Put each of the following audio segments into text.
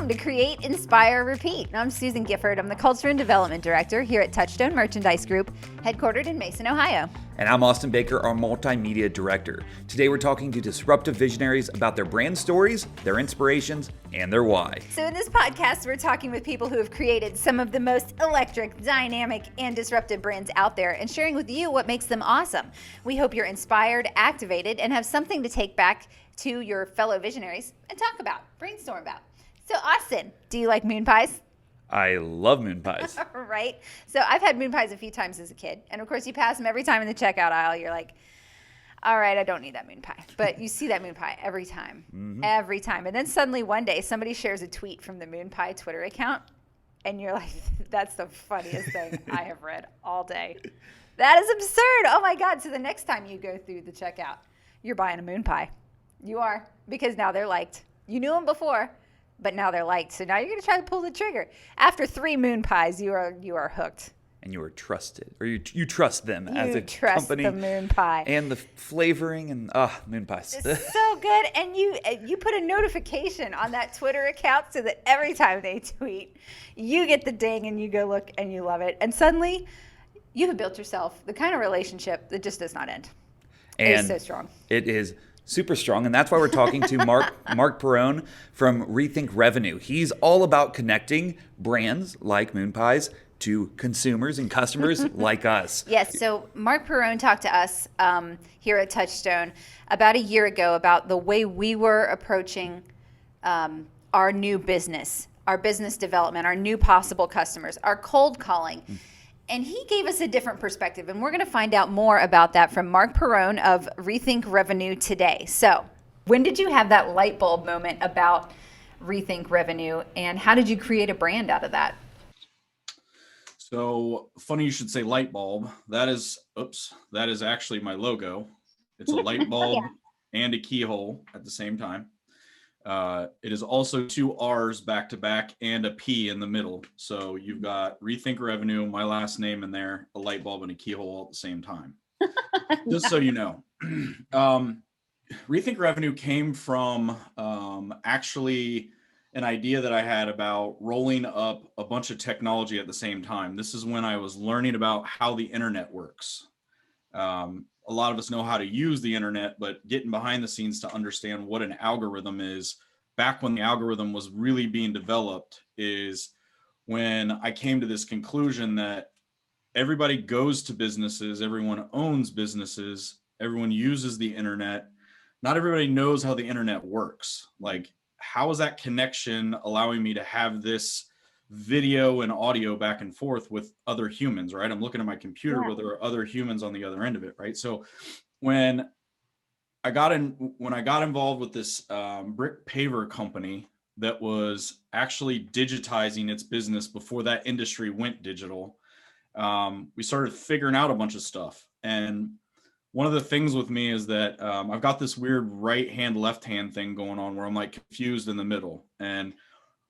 welcome to Create, Inspire, Repeat. I'm Susan Gifford. I'm the Culture and Development Director here at Touchstone Merchandise Group, headquartered in Mason, Ohio. And I'm Austin Baker, our Multimedia Director. Today we're talking to disruptive visionaries about their brand stories, their inspirations, and their why. So in this podcast, we're talking with people who have created some of the most electric, dynamic, and disruptive brands out there and sharing with you what makes them awesome. We hope you're inspired, activated, and have something to take back to your fellow visionaries and talk about, brainstorm about. So Austin, do you like moon pies? I love moon pies. Right? So I've had moon pies a few times as a kid. And of course you pass them every time in the checkout aisle. You're like, all right, I don't need that moon pie. But you see that moon pie every time, every time. And then suddenly one day somebody shares a tweet from the moon pie Twitter account. And you're like, that's the funniest thing I have read all day. That is absurd. Oh my God. So the next time you go through the checkout, you're buying a moon pie. You are, because now they're liked. You knew them before, but now they're liked. So now you're going to try to pull the trigger. After 3 moon pies, you are hooked. And you are trusted, or you trust them as a trust company. The moon pie. And the flavoring and moon pies. It's so good. And you put a notification on that Twitter account so that every time they tweet, you get the ding and you go look and you love it. And suddenly you have built yourself the kind of relationship that just does not end. And it is so strong. It is super strong, and that's why we're talking to Mark Perone from Rethink Revenue. He's all about connecting brands like moon pies to consumers and customers like us. Yes, so Mark Perone talked to us here at Touchstone about a year ago about the way we were approaching our new business, our business development, our new possible customers, our cold calling. And he gave us a different perspective, and we're going to find out more about that from Mark Perone of Rethink Revenue today. So, when did you have that light bulb moment about Rethink Revenue, and how did you create a brand out of that? So, funny you should say light bulb. That is actually my logo. It's a light bulb and a keyhole at the same time. It is also 2 R's back to back and a P in the middle. So you've got Rethink Revenue, my last name in there, a light bulb and a keyhole all at the same time. Just so you know. Rethink Revenue came from actually an idea that I had about rolling up a bunch of technology at the same time. This is when I was learning about how the internet works. A lot of us know how to use the internet, but getting behind the scenes to understand what an algorithm is, back when the algorithm was really being developed, is when I came to this conclusion that everybody goes to businesses, everyone owns businesses, everyone uses the internet. Not everybody knows how the internet works. Like, how is that connection allowing me to have this video and audio back and forth with other humans, right? I'm looking at my computer, but there are other humans on the other end of it, right? So when I got involved with this brick paver company that was actually digitizing its business before that industry went digital, we started figuring out a bunch of stuff. And one of the things with me is that I've got this weird right hand, left hand thing going on where I'm like confused in the middle. And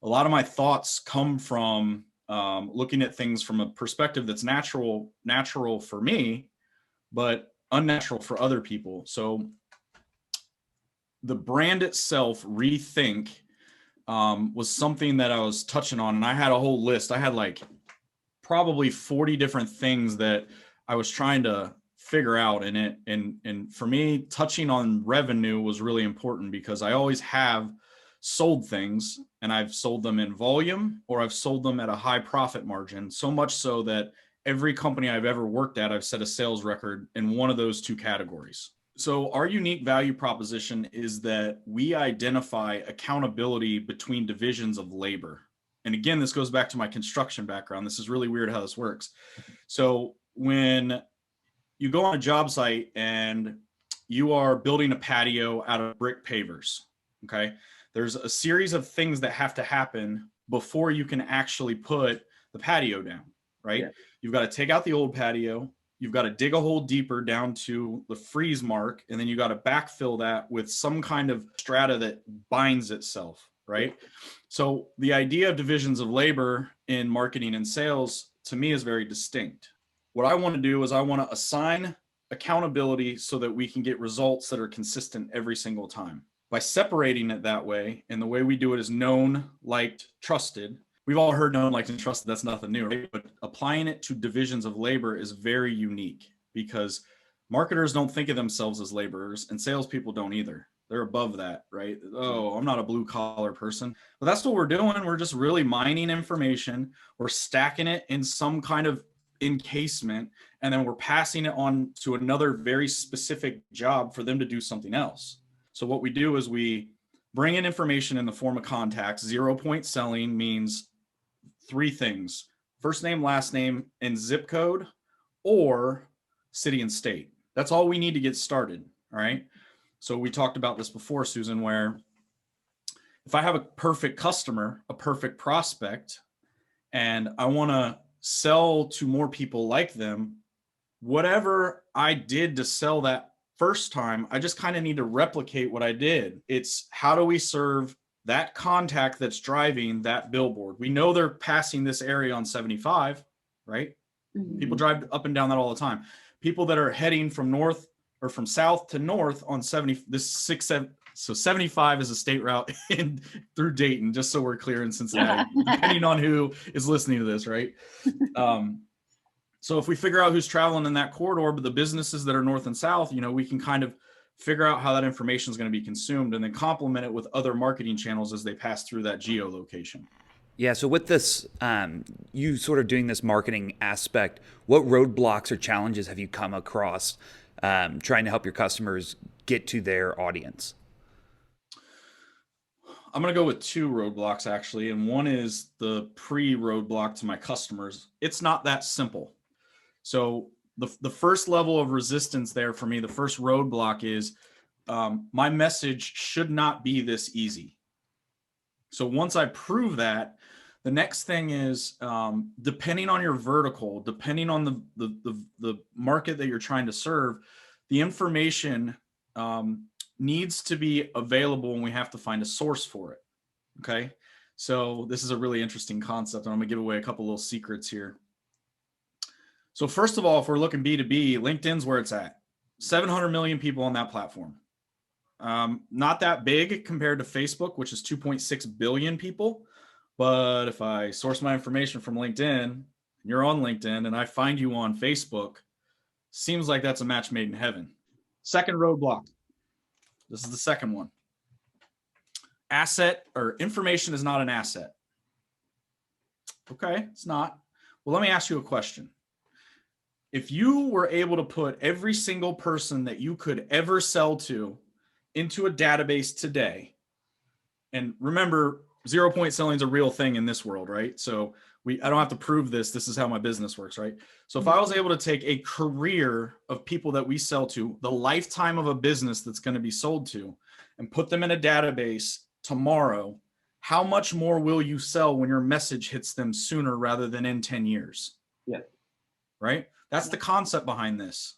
a lot of my thoughts come from looking at things from a perspective that's natural for me, but unnatural for other people. So the brand itself, Rethink, was something that I was touching on, and I had a whole list. I had like probably 40 different things that I was trying to figure out in it. And for me, touching on revenue was really important because I always have sold things, and I've sold them in volume or I've sold them at a high profit margin, so much so that every company I've ever worked at, I've set a sales record in one of those 2 categories. So our unique value proposition is that we identify accountability between divisions of labor. And again, this goes back to my construction background. This is really weird how this works. So when you go on a job site and you are building a patio out of brick pavers, okay? There's a series of things that have to happen before you can actually put the patio down, right? Yeah. You've got to take out the old patio. You've got to dig a hole deeper down to the freeze mark. And then you got to backfill that with some kind of strata that binds itself, right? So the idea of divisions of labor in marketing and sales to me is very distinct. What I want to do is I want to assign accountability so that we can get results that are consistent every single time. By separating it that way, and the way we do it is known, liked, trusted. We've all heard known, liked, and trusted. That's nothing new, right? But applying it to divisions of labor is very unique, because marketers don't think of themselves as laborers, and salespeople don't either. They're above that, right? Oh, I'm not a blue collar person. But that's what we're doing. We're just really mining information. We're stacking it in some kind of encasement, and then we're passing it on to another very specific job for them to do something else. So what we do is we bring in information in the form of contacts. 0-point selling means 3 things: first name, last name, and zip code, or city and state. That's all we need to get started. All right. So we talked about this before, Susan, where if I have a perfect customer, a perfect prospect, and I want to sell to more people like them, whatever I did to sell that first time, I just kind of need to replicate what I did. It's how do we serve that contact that's driving that billboard? We know they're passing this area on 75, right? Mm-hmm. People drive up and down that all the time. People that are heading from north or from south to north on 70, this 6-7. So 75 is a state route in through Dayton, just so we're clear, in Cincinnati, depending on who is listening to this, right? So if we figure out who's traveling in that corridor, but the businesses that are north and south, we can kind of figure out how that information is going to be consumed, and then complement it with other marketing channels as they pass through that geolocation. Yeah. So with this, you sort of doing this marketing aspect, what roadblocks or challenges have you come across trying to help your customers get to their audience? I'm going to go with 2 roadblocks, actually. And one is the pre-roadblock to my customers. It's not that simple. So the first level of resistance there for me, the first roadblock is my message should not be this easy. So once I prove that, the next thing is depending on your vertical, depending on the market that you're trying to serve, the information needs to be available, and we have to find a source for it. Okay. So this is a really interesting concept, and I'm gonna give away a couple little secrets here. So first of all, if we're looking B2B, LinkedIn's where it's at. 700 million people on that platform. Not that big compared to Facebook, which is 2.6 billion people. But if I source my information from LinkedIn, and you're on LinkedIn, and I find you on Facebook, seems like that's a match made in heaven. Second roadblock. This is the second one. Asset or information is not an asset. Okay, it's not. Well, let me ask you a question. If you were able to put every single person that you could ever sell to into a database today, and remember, 0-point selling is a real thing in this world, right? So I don't have to prove this. This is how my business works, right? So if I was able to take a career of people that we sell to, the lifetime of a business that's going to be sold to, and put them in a database tomorrow, how much more will you sell when your message hits them sooner rather than in 10 years? Yeah. Right? That's the concept behind this.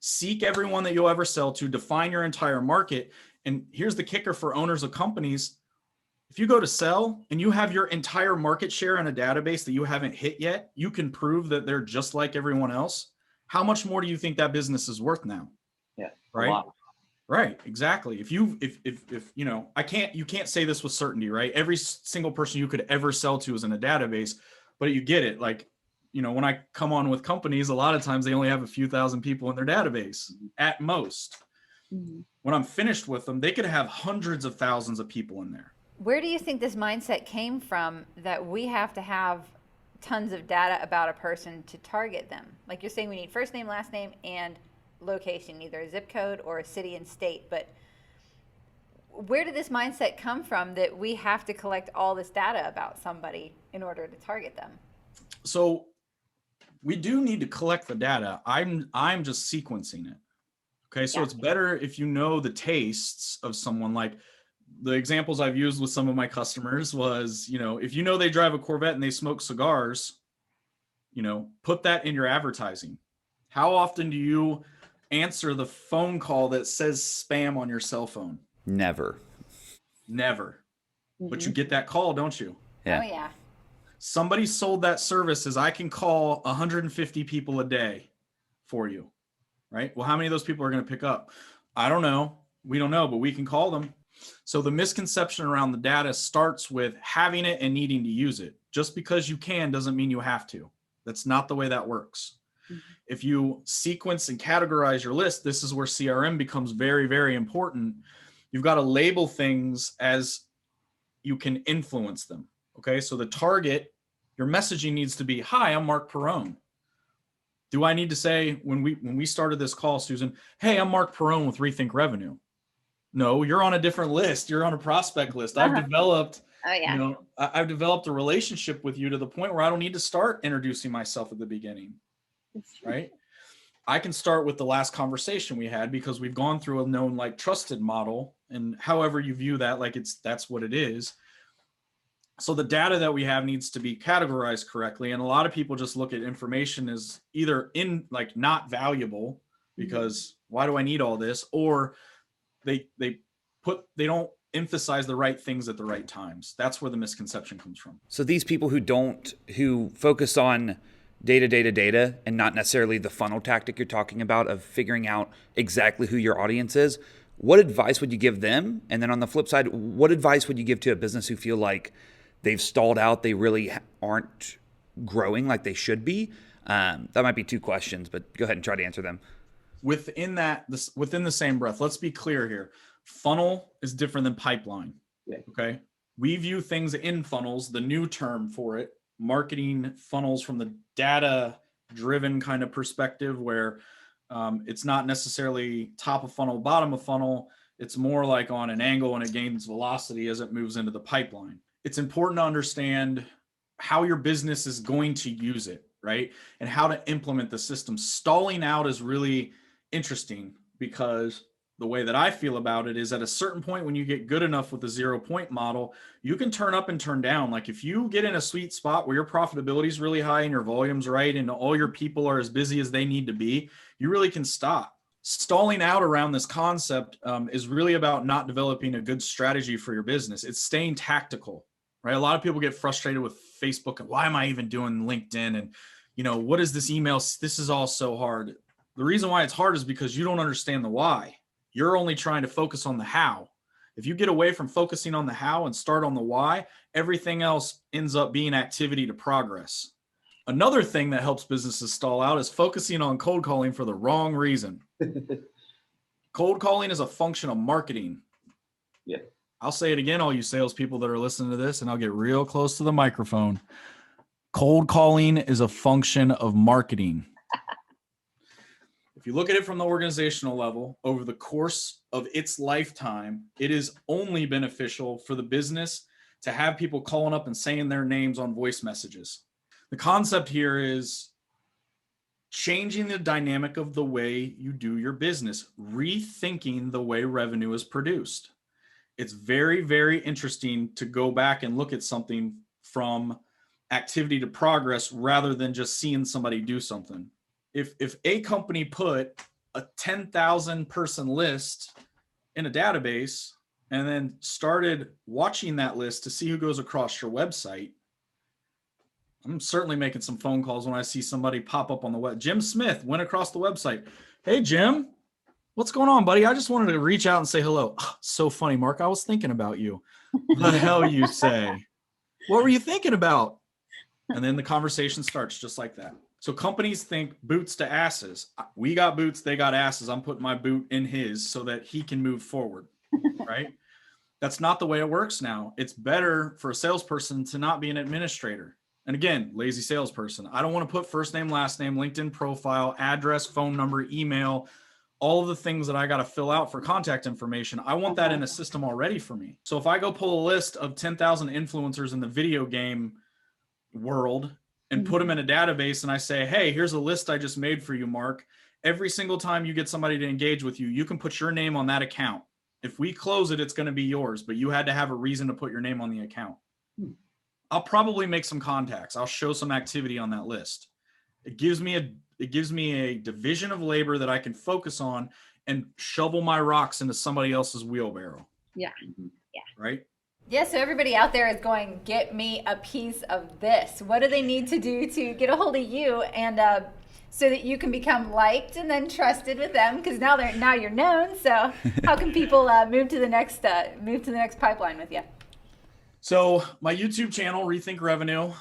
Seek everyone that you'll ever sell to, define your entire market. And here's the kicker for owners of companies. If you go to sell and you have your entire market share in a database that you haven't hit yet, you can prove that they're just like everyone else. How much more do you think that business is worth now? Yeah. Right. Right. Exactly. If you can't say this with certainty, right? Every single person you could ever sell to is in a database, but you get it. Like, when I come on with companies, a lot of times they only have a few thousand people in their database at most. Mm-hmm. When I'm finished with them, they could have hundreds of thousands of people in there. Where do you think this mindset came from that we have to have tons of data about a person to target them? Like you're saying, we need first name, last name, and location, either a zip code or a city and state. But where did this mindset come from that we have to collect all this data about somebody in order to target them? So we do need to collect the data. I'm just sequencing it. Okay. So It's better if you know the tastes of someone. Like the examples I've used with some of my customers was, if they drive a Corvette and they smoke cigars, put that in your advertising. How often do you answer the phone call that says spam on your cell phone? Never. Mm-hmm. But you get that call, don't you? Yeah. Oh yeah. Somebody sold that service as I can call 150 people a day for you, right? Well, how many of those people are going to pick up? I don't know. We don't know, but we can call them. So the misconception around the data starts with having it and needing to use it. Just because you can doesn't mean you have to. That's not the way that works. If you sequence and categorize your list, this is where CRM becomes very, very important. You've got to label things as you can influence them. Okay, so the target, your messaging needs to be, hi, I'm Mark Perone. Do I need to say, when we started this call, Susan, hey, I'm Mark Perone with Rethink Revenue? No, you're on a different list. You're on a prospect list. I've developed, I've developed a relationship with you to the point where I don't need to start introducing myself at the beginning, right? I can start with the last conversation we had because we've gone through a known like trusted model, and however you view that, like that's what it is. So the data that we have needs to be categorized correctly. And a lot of people just look at information as either not valuable because why do I need all this? Or they don't emphasize the right things at the right times. That's where the misconception comes from. So these people who focus on data and not necessarily the funnel tactic you're talking about of figuring out exactly who your audience is, what advice would you give them? And then on the flip side, what advice would you give to a business who feel like they've stalled out, they really aren't growing like they should be? That might be two questions, but go ahead and try to answer them. Within the same breath, let's be clear here. Funnel is different than pipeline. Yeah. Okay. We view things in funnels, the new term for it, marketing funnels from the data driven kind of perspective where it's not necessarily top of funnel, bottom of funnel. It's more like on an angle and it gains velocity as it moves into the pipeline. It's important to understand how your business is going to use it, right? And how to implement the system. Stalling out is really interesting because the way that I feel about it is at a certain point when you get good enough with the 0-point model, you can turn up and turn down. Like if you get in a sweet spot where your profitability is really high and your volume's right and all your people are as busy as they need to be, you really can stop. Stalling out around this concept is really about not developing a good strategy for your business. It's staying tactical, right? A lot of people get frustrated with Facebook and why am I even doing LinkedIn? And what is this email? This is all so hard. The reason why it's hard is because you don't understand the why. You're only trying to focus on the how. If you get away from focusing on the how and start on the why, everything else ends up being activity to progress. Another thing that helps businesses stall out is focusing on cold calling for the wrong reason. Cold calling is a function of marketing. Yeah. I'll say it again, all you salespeople that are listening to this, and I'll get real close to the microphone. Cold calling is a function of marketing. If you look at it from the organizational level, over the course of its lifetime, it is only beneficial for the business to have people calling up and saying their names on voice messages. The concept here is changing the dynamic of the way you do your business, rethinking the way revenue is produced. It's very, very interesting to go back and look at something from activity to progress rather than just seeing somebody do something. If a company put a 10,000 person list in a database and then started watching that list to see who goes across your website, I'm certainly making some phone calls when I see somebody pop up on the web. Jim Smith went across the website. Hey, Jim, what's going on, buddy? I just wanted to reach out and say hello. Oh, so funny, Mark. I was thinking about you. The hell you say? What were you thinking about? And then the conversation starts just like that. So companies think boots to asses. We got boots, they got asses. I'm putting my boot in his so that he can move forward, right? That's not the way it works now. It's better for a salesperson to not be an administrator. And again, lazy salesperson. I don't want to put first name, last name, LinkedIn profile, address, phone number, email, all of the things that I got to fill out for contact information. I want that in a system already for me. So if I go pull a list of 10,000 influencers in the video game world and put them in a database and I say, hey, here's a list I just made for you, Mark. Every single time you get somebody to engage with you, you can put your name on that account. If we close it, it's going to be yours, but you had to have a reason to put your name on the account. I'll probably make some contacts. I'll show some activity on that list. It gives me a division of labor that I can focus on and shovel my rocks into somebody else's wheelbarrow. Yeah. Right? Yeah, so everybody out there is going, get me a piece of this. What do they need to do to get a hold of you? And so that you can become liked and then trusted with them, because now you're known. So how can people move to the next pipeline with you? So my YouTube channel, Rethink Revenue.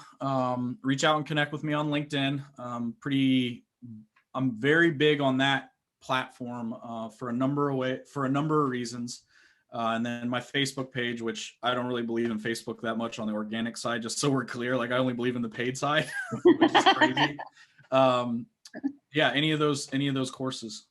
Reach out and connect with me on LinkedIn. I'm very big on that platform for a number of reasons. And then my Facebook page, which I don't really believe in Facebook that much on the organic side, just so we're clear. Like, I only believe in the paid side, which is crazy. Any of those courses.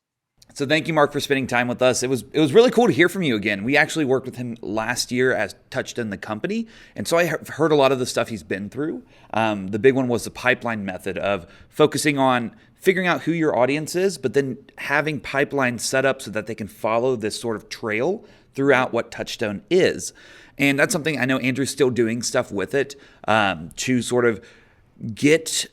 So thank you, Mark, for spending time with us. It was really cool to hear from you again. We actually worked with him last year as Touchstone the company, and so I heard a lot of the stuff he's been through. The big one was the pipeline method of focusing on figuring out who your audience is, but then having pipelines set up so that they can follow this sort of trail throughout what Touchstone is. And that's something I know Andrew's still doing stuff with it to sort of get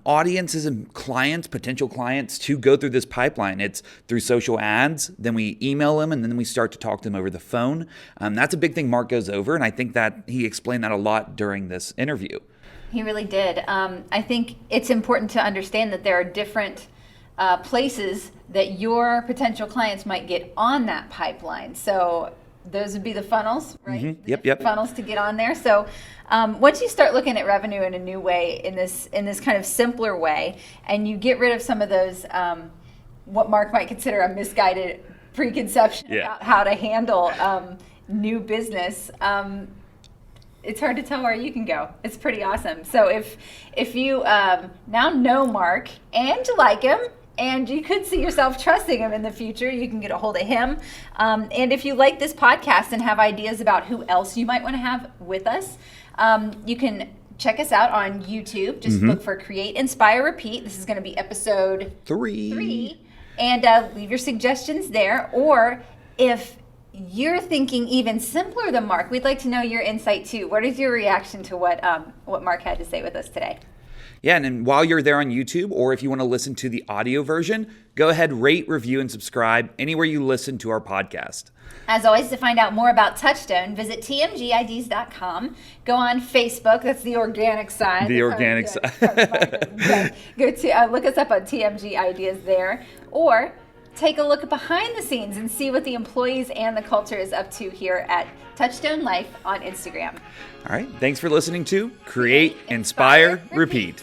audiences and potential clients to go through this pipeline. It's through social ads, then we email them, and then we start to talk to them over the phone. That's a big thing Mark goes over, and I think that he explained that a lot during this interview. He really did. I think it's important to understand that there are different places that your potential clients might get on that pipeline. So those would be the funnels, right? Mm-hmm. Yep. Funnels to get on there. So once you start looking at revenue in a new way, in this kind of simpler way, and you get rid of some of those, what Mark might consider a misguided preconception about how to handle new business, it's hard to tell where you can go. It's pretty awesome. So if you now know Mark and you like him, and you could see yourself trusting him in the future, you can get a hold of him. And if you like this podcast and have ideas about who else you might want to have with us, you can check us out on YouTube. Just look for Create, Inspire, Repeat. This is going to be episode 3. And leave your suggestions there. Or if you're thinking even simpler than Mark, we'd like to know your insight too. What is your reaction to what Mark had to say with us today? Yeah, and then while you're there on YouTube, or if you want to listen to the audio version, go ahead, rate, review, and subscribe anywhere you listen to our podcast. As always, to find out more about Touchstone, visit tmgids.com. Go on Facebook. That's the organic side. The organic side. Go to look us up on TMG Ideas there, or take a look behind the scenes and see what the employees and the culture is up to here at Touchstone Life on Instagram. All right. Thanks for listening to Create, Inspire, Repeat.